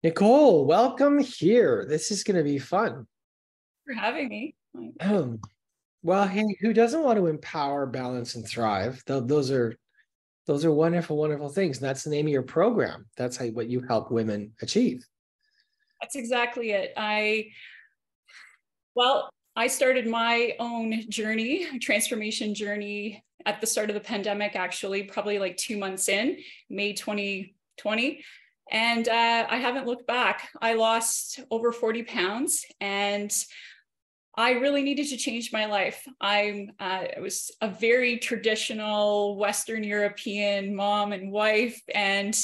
Nicole, welcome here. This is going to be fun. For having me. Um, well, hey, who doesn't want to empower, balance, and thrive? Those are wonderful, wonderful things. And that's the name of your program. That's what you help women achieve. That's exactly it. I started my own journey, transformation journey at the start of the pandemic, actually, probably like 2 months in, May 2020. And I haven't looked back. I lost over 40 pounds and I really needed to change my life. I was a very traditional Western European mom and wife and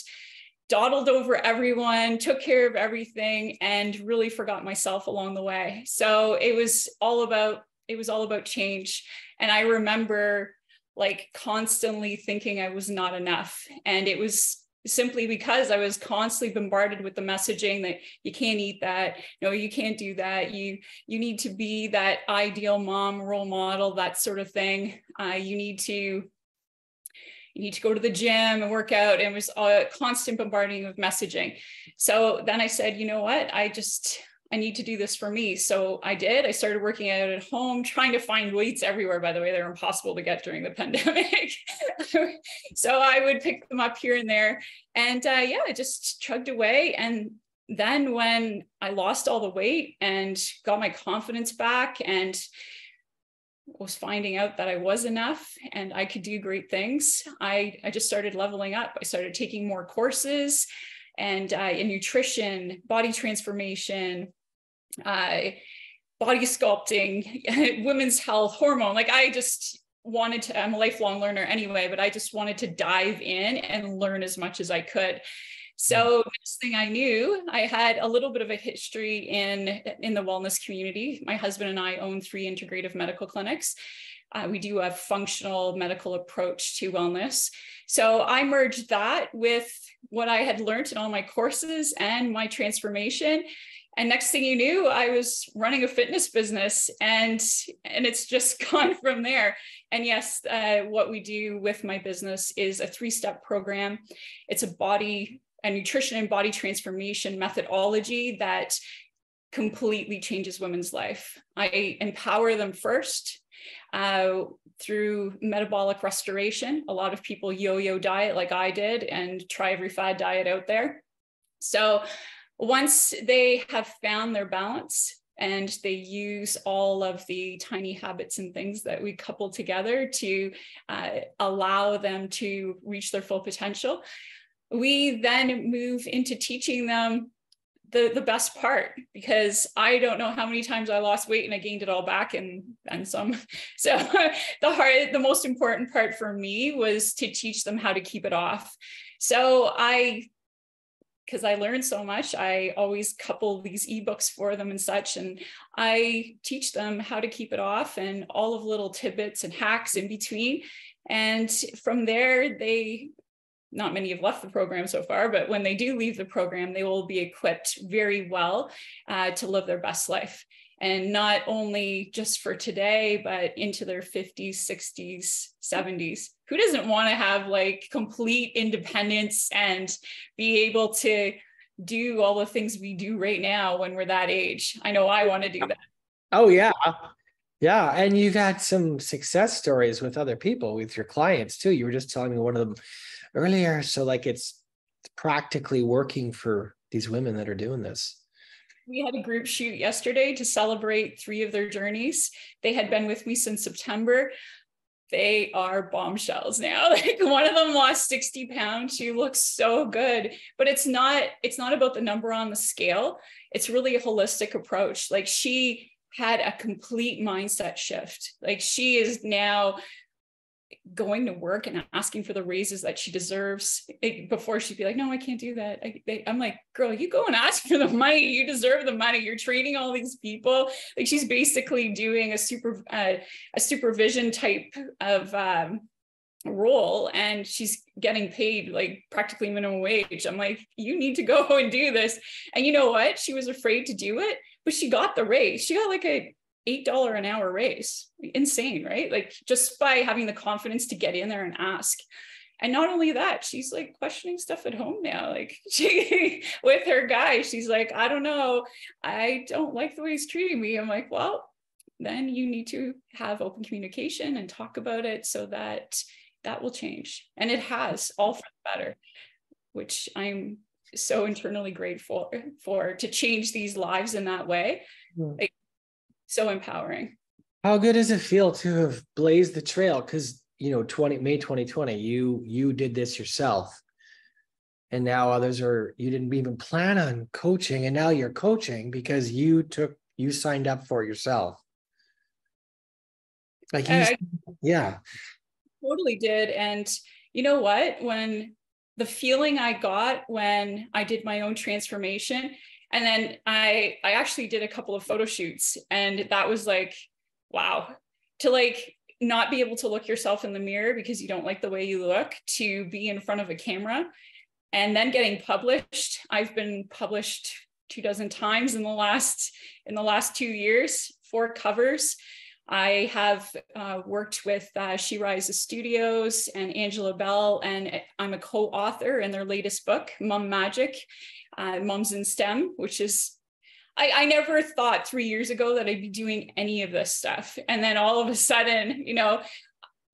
dawdled over everyone, took care of everything, and really forgot myself along the way. So it was all about change. And I remember like constantly thinking I was not enough. And it was simply because I was constantly bombarded with the messaging that you can't eat that, no, you can't do that, you need to be that ideal mom, role model, that sort of thing. You need to go to the gym and work out. And it was a constant bombarding of messaging. So then I said, you know what, I need to do this for me. So I did. I started working out at home, trying to find weights everywhere. By the way, they're impossible to get during the pandemic. So I would pick them up here and there. And I just chugged away. And then when I lost all the weight and got my confidence back and was finding out that I was enough and I could do great things, I just started leveling up. I started taking more courses and in nutrition, body transformation, body sculpting, women's health, hormone. Like I just wanted to, I'm a lifelong learner anyway, but I just wanted to dive in and learn as much as I could. So next thing I knew, I had a little bit of a history in the wellness community. My husband and I own 3 integrative medical clinics. We do a functional medical approach to wellness. So I merged that with what I had learned in all my courses and my transformation. And next thing you knew, I was running a fitness business and it's just gone from there. And yes, what we do with my business is a 3-step program. It's a nutrition and body transformation methodology that completely changes women's life. I empower them first through metabolic restoration. A lot of people yo-yo diet like I did and try every fad diet out there. So once they have found their balance and they use all of the tiny habits and things that we couple together to allow them to reach their full potential, we then move into teaching them the best part, because I don't know how many times I lost weight and I gained it all back and some. So the most important part for me was to teach them how to keep it off. So because I learned so much, I always couple these ebooks for them and such. And I teach them how to keep it off and all of little tidbits and hacks in between. And from there, not many have left the program so far, but when they do leave the program, they will be equipped very well to live their best life. And not only just for today, but into their 50s, 60s, 70s. Who doesn't want to have like complete independence and be able to do all the things we do right now when we're that age? I know I want to do that. Oh, yeah. Yeah. And you've had some success stories with other people, with your clients too. You were just telling me one of them earlier. So like it's practically working for these women that are doing this. We had a group shoot yesterday to celebrate 3 of their journeys. They had been with me since September. They are bombshells now. Like one of them lost 60 pounds. She looks so good, but it's not about the number on the scale. It's really a holistic approach. Like she had a complete mindset shift. Like she is now going to work and asking for the raises that she deserves. Before she'd be like, no, I can't do that. I'm like, girl, you go and ask for the money. You deserve the money. You're training all these people. Like she's basically doing a supervision type of role, and she's getting paid like practically minimum wage. I'm like, you need to go and do this. And you know what? She was afraid to do it, but she got the raise. She got like a $8 an hour raise. Insane, right? Like just by having the confidence to get in there and ask. And not only that, she's like questioning stuff at home now. Like she, with her guy, she's like, I don't know, I don't like the way he's treating me. I'm like, well, then you need to have open communication and talk about it so that that will change. And it has, all for the better, which I'm so internally grateful for, to change these lives in that way. Like, so empowering. How good does it feel to have blazed the trail? Because May 2020, you did this yourself, and now others you didn't even plan on coaching, and now you're coaching because you signed up for it yourself. Like yeah, totally did. And you know what? When the feeling I got when I did my own transformation, and then I actually did a couple of photo shoots, and that was like, wow, to like not be able to look yourself in the mirror because you don't like the way you look, to be in front of a camera and then getting published. I've been published 24 times in the last 2 years, 4 covers. I have worked with She Rises Studios and Angela Bell, and I'm a co-author in their latest book, Mom Magic, Moms in STEM, which is, I never thought 3 years ago that I'd be doing any of this stuff. And then all of a sudden,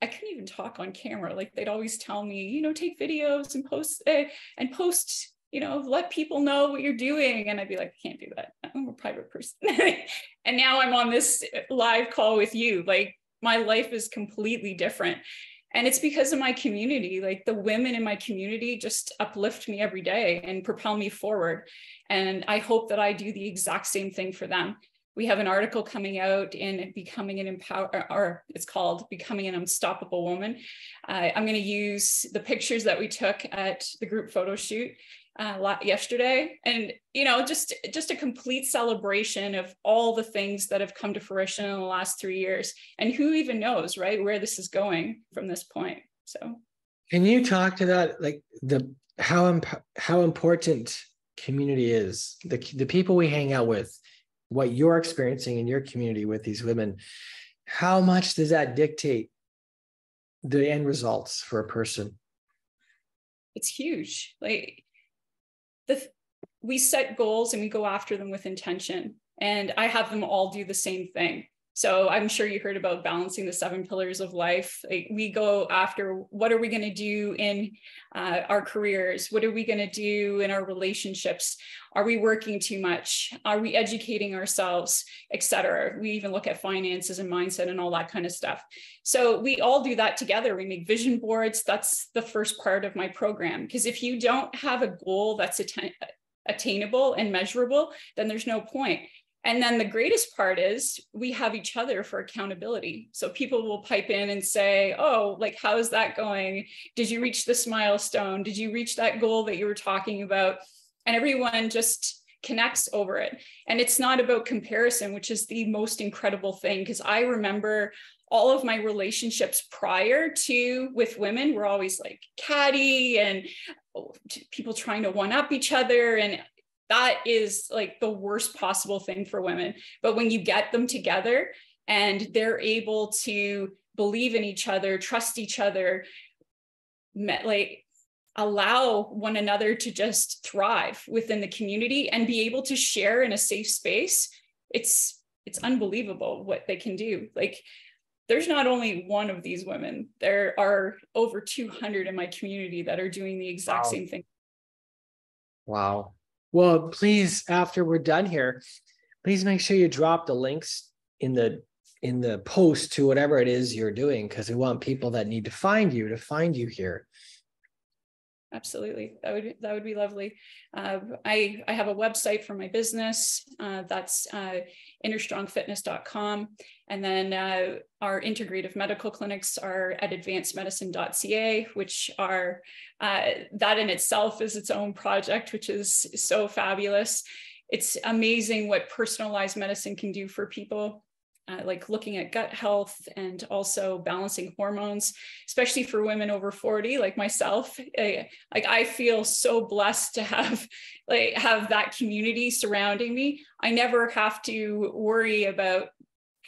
I couldn't even talk on camera. Like they'd always tell me, take videos and post, let people know what you're doing. And I'd be like, I can't do that. I'm a private person. And now I'm on this live call with you. Like my life is completely different. And it's because of my community. Like the women in my community just uplift me every day and propel me forward. And I hope that I do the exact same thing for them. We have an article coming out in Becoming an it's called Becoming an Unstoppable Woman. I'm going to use the pictures that we took at the group photo shoot yesterday, and just a complete celebration of all the things that have come to fruition in the last 3 years, and who even knows, right, where this is going from this point. So can you talk to that, like how important community is, the people we hang out with, what you're experiencing in your community with these women? How much does that dictate the end results for a person? It's huge. Like we set goals and we go after them with intention, and I have them all do the same thing. So I'm sure you heard about balancing the 7 pillars of life. Like we go after, what are we going to do in our careers? What are we going to do in our relationships? Are we working too much? Are we educating ourselves, etc.? We even look at finances and mindset and all that kind of stuff. So we all do that together. We make vision boards. That's the first part of my program. Because if you don't have a goal that's attainable and measurable, then there's no point. And then the greatest part is we have each other for accountability. So people will pipe in and say, oh, like, how's that going? Did you reach this milestone? Did you reach that goal that you were talking about? And everyone just connects over it. And it's not about comparison, which is the most incredible thing. Because I remember all of my relationships prior to with women were always like catty and people trying to one up each other. And that is like the worst possible thing for women. But when you get them together and they're able to believe in each other, trust each other, like allow one another to just thrive within the community and be able to share in a safe space, it's unbelievable what they can do. Like there's not only one of these women, there are over 200 in my community that are doing the exact same thing. Wow. Well, please, after we're done here, please make sure you drop the links in the post to whatever it is you're doing, because we want people that need to find you here. Absolutely. That would be lovely. I have a website for my business. That's innerstrongfitness.com. And then our integrative medical clinics are at advancedmedicine.ca, which are, that in itself is its own project, which is so fabulous. It's amazing what personalized medicine can do for people. Like looking at gut health and also balancing hormones, especially for women over 40, like myself. Like I feel so blessed to have that community surrounding me. I never have to worry about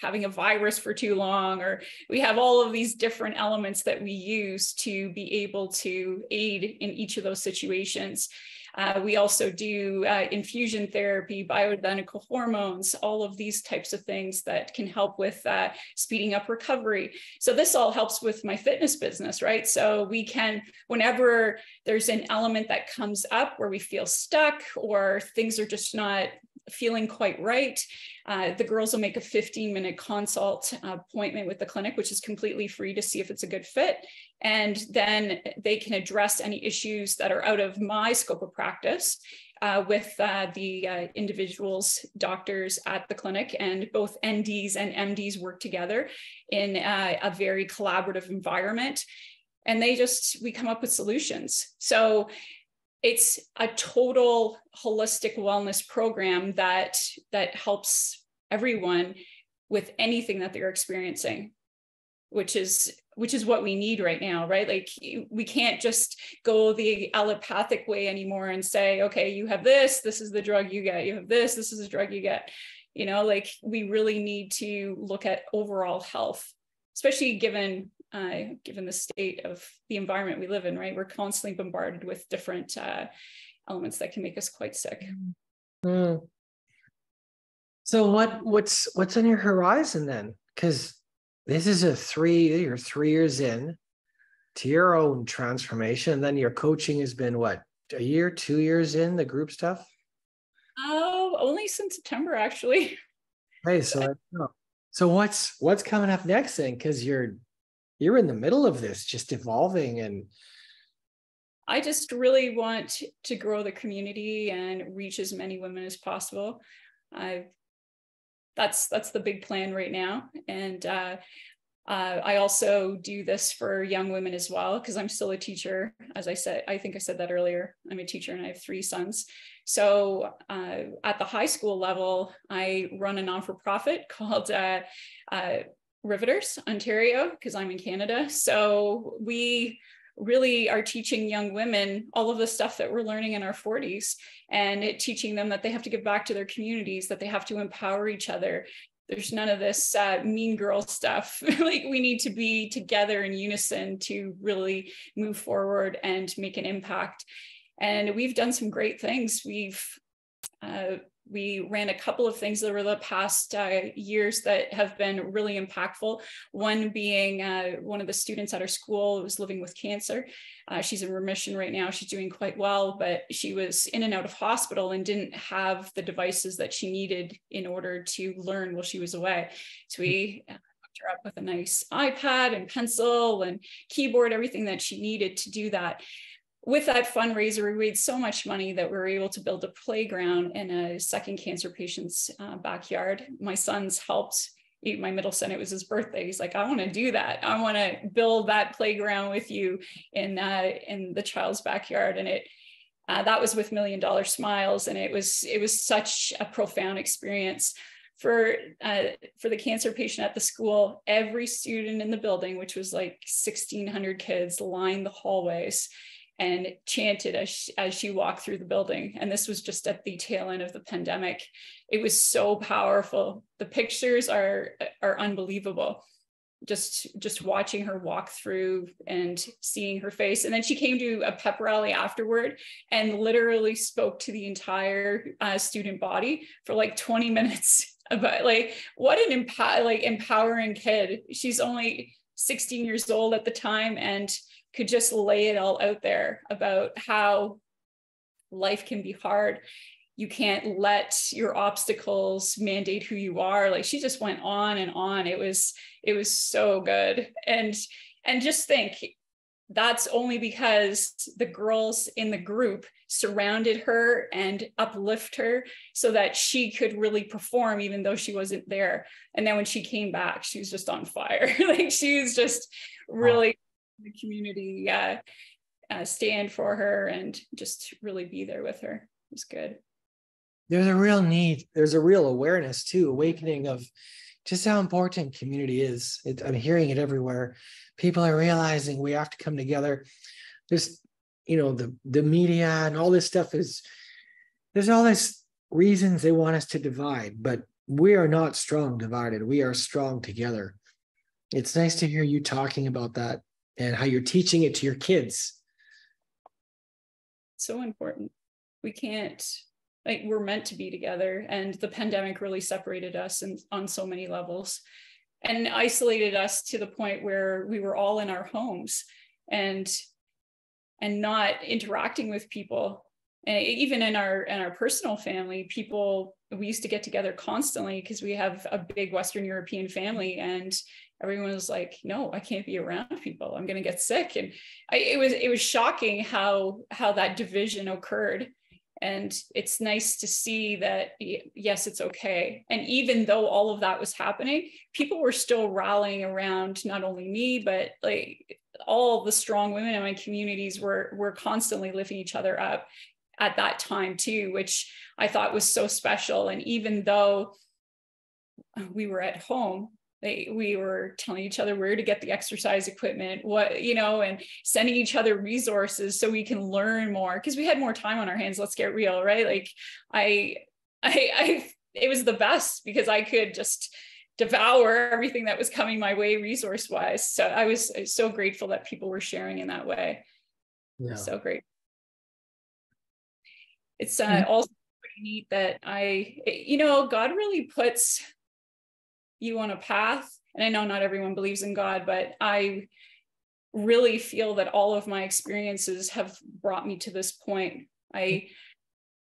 having a virus for too long, or we have all of these different elements that we use to be able to aid in each of those situations. We also do infusion therapy, bioidentical hormones, all of these types of things that can help with speeding up recovery. So this all helps with my fitness business, right? So we can, whenever there's an element that comes up where we feel stuck or things are just not feeling quite right, the girls will make a 15-minute consult appointment with the clinic, which is completely free, to see if it's a good fit. And then they can address any issues that are out of my scope of practice with the individuals, doctors at the clinic, and both NDs and MDs work together in a very collaborative environment. And we come up with solutions. So it's a total holistic wellness program that helps everyone with anything that they're experiencing, which is what we need right now, right? Like, we can't just go the allopathic way anymore and say, okay, you have this is the drug you get. You have this is the drug you get. You know, like, we really need to look at overall health, especially given the state of the environment we live in, right? We're constantly bombarded with different elements that can make us quite sick. Mm. So what's on your horizon then? Because this is you're 3 years in to your own transformation, and then your coaching has been what, a year, 2 years in the group stuff? Oh, only since September, actually. Hey, so what's coming up next then? Because you're in the middle of this, just evolving. And I just really want to grow the community and reach as many women as possible. That's the big plan right now. And I also do this for young women as well, because I'm still a teacher. As I said, I think I said that earlier, I'm a teacher and I have 3 sons. So at the high school level, I run a non-for-profit called Riveters Ontario, because I'm in Canada. So we really are teaching young women all of the stuff that we're learning in our 40s, and teaching them that they have to give back to their communities, that they have to empower each other. There's none of this mean girl stuff. Like, we need to be together in unison to really move forward and make an impact. And we've done some great things. We ran a couple of things over the past years that have been really impactful. One being one of the students at our school was living with cancer. She's in remission right now. She's doing quite well, but she was in and out of hospital and didn't have the devices that she needed in order to learn while she was away. So we hooked her up with a nice iPad and pencil and keyboard, everything that she needed to do that. With that fundraiser, we raised so much money that we were able to build a playground in a second cancer patient's backyard. My son's helped. My middle son, it was his birthday. He's like, I want to do that. I want to build that playground with you in the child's backyard. And that was with $1 Million Smiles. And it was such a profound experience. For the cancer patient at the school, every student in the building, which was like 1,600 kids, lined the hallways and chanted as she walked through the building. And this was just at the tail end of the pandemic. It was so powerful. The pictures are unbelievable. Just watching her walk through and seeing her face. And then she came to a pep rally afterward and literally spoke to the entire student body for like 20 minutes about like, what an empowering kid. She's only 16 years old at the time, and could just lay it all out there about how life can be hard. You can't let your obstacles mandate who you are. Like, she just went on and on. It was so good. And just think, that's only because the girls in the group surrounded her and uplift her so that she could really perform, even though she wasn't there. And then when she came back, she was just on fire. Like, she was just really the community stand for her and just really be there with her. It was good. There's a real need. There's a real awareness too, awakening of just how important community is. I'm hearing it everywhere. People are realizing we have to come together. There's, the media and all this stuff there's all this reasons they want us to divide, but we are not strong divided. We are strong together. It's nice to hear you talking about that and how you're teaching it to your kids. So important. We can't, like, we're meant to be together, and the pandemic really separated us on so many levels and isolated us to the point where we were all in our homes and not interacting with people. And even in our personal family, people, we used to get together constantly because we have a big Western European family, and everyone was like, no, I can't be around people. I'm going to get sick. And it was shocking how that division occurred. And it's nice to see that, yes, it's okay. And even though all of that was happening, people were still rallying around not only me, but like all the strong women in my communities were constantly lifting each other up at that time too, which I thought was so special. And even though we were at home, we were telling each other where to get the exercise equipment, what, you know, and sending each other resources so we can learn more, because we had more time on our hands. Let's get real, right? Like it was the best because I could just devour everything that was coming my way resource wise. So I was so grateful that people were sharing in that way. Yeah. So great. It's also pretty neat that God really puts you on a path. And I know not everyone believes in God, but I really feel that all of my experiences have brought me to this point.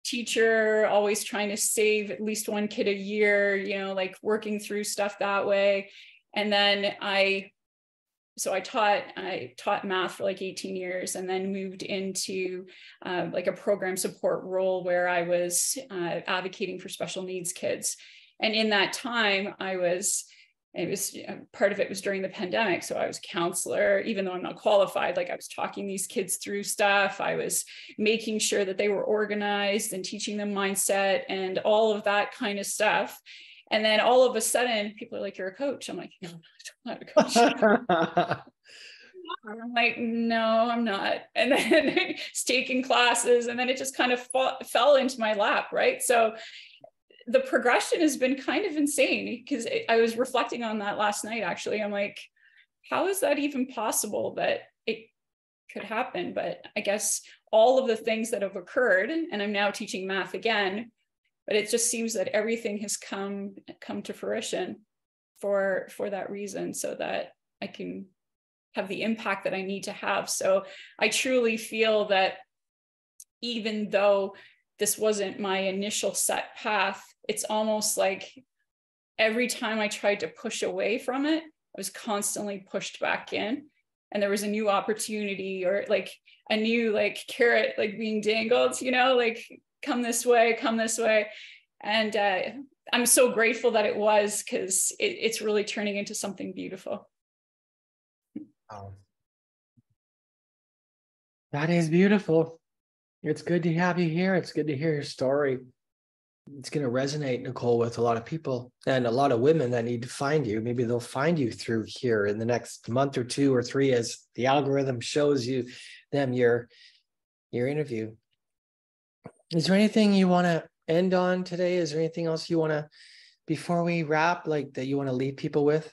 Teacher, always trying to save at least one kid a year, like working through stuff that way. And then I taught math for like 18 years and then moved into like a program support role where I was advocating for special needs kids. And in that time, part of it was during the pandemic. So I was a counselor, even though I'm not qualified, like I was talking these kids through stuff. I was making sure that they were organized and teaching them mindset and all of that kind of stuff. And then all of a sudden people are like, you're a coach. I'm like, no, I'm not a coach. I'm like, no, I'm not. And then it's taking classes, and then it just kind of fell into my lap. Right. So the progression has been kind of insane, because I was reflecting on that last night, actually. I'm like, how is that even possible that it could happen? But I guess all of the things that have occurred, and I'm now teaching math again, but it just seems that everything has come to fruition for that reason, so that I can have the impact that I need to have. So I truly feel that even though this wasn't my initial set path, it's almost like every time I tried to push away from it, I was constantly pushed back in. And there was a new opportunity, or like a new like carrot, like being dangled, like come this way. And I'm so grateful that it was, because it's really turning into something beautiful. Oh, that is beautiful. It's good to have you here. It's good to hear your story. It's going to resonate, Nicole, with a lot of people and a lot of women that need to find you. Maybe they'll find you through here in the next month or 2 or 3 as the algorithm shows them your interview. Is there anything you want to end on today? Is there anything else you want to, before we wrap, like that you want to leave people with?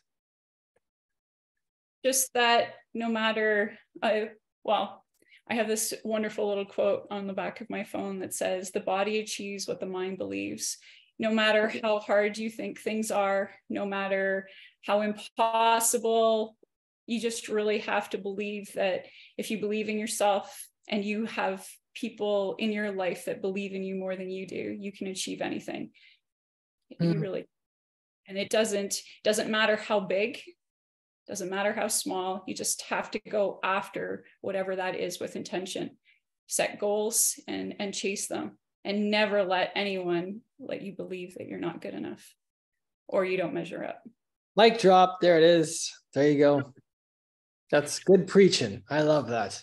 Just that no matter, I have this wonderful little quote on the back of my phone that says, the body achieves what the mind believes. No matter how hard you think things are, no matter how impossible, you just really have to believe that if you believe in yourself and you have people in your life that believe in you more than you do, you can achieve anything. You really, and it doesn't matter how big, doesn't matter how small, you just have to go after whatever that is with intention. Set goals and chase them, and never let anyone let you believe that you're not good enough or you don't measure up. Mic drop. There it is. There you go. That's good preaching. I love that.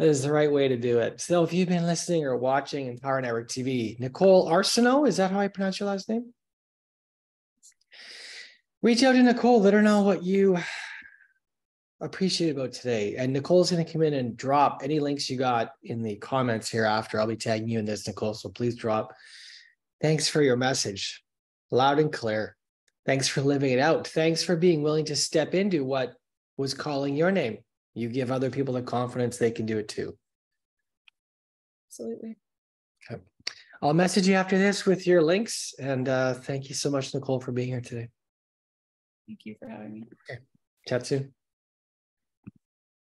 That is the right way to do it. So if you've been listening or watching Empower Network TV, Nicole Arseneau, is that how I pronounce your last name? Reach out to Nicole. Let her know what you appreciate about today. And Nicole's going to come in and drop any links you got in the comments here after. I'll be tagging you in this, Nicole, so please drop. Thanks for your message. Loud and clear. Thanks for living it out. Thanks for being willing to step into what was calling your name. You give other people the confidence they can do it too. Absolutely. Okay. I'll message you after this with your links. And thank you so much, Nicole, for being here today. Thank you for having me. Okay. Chat soon.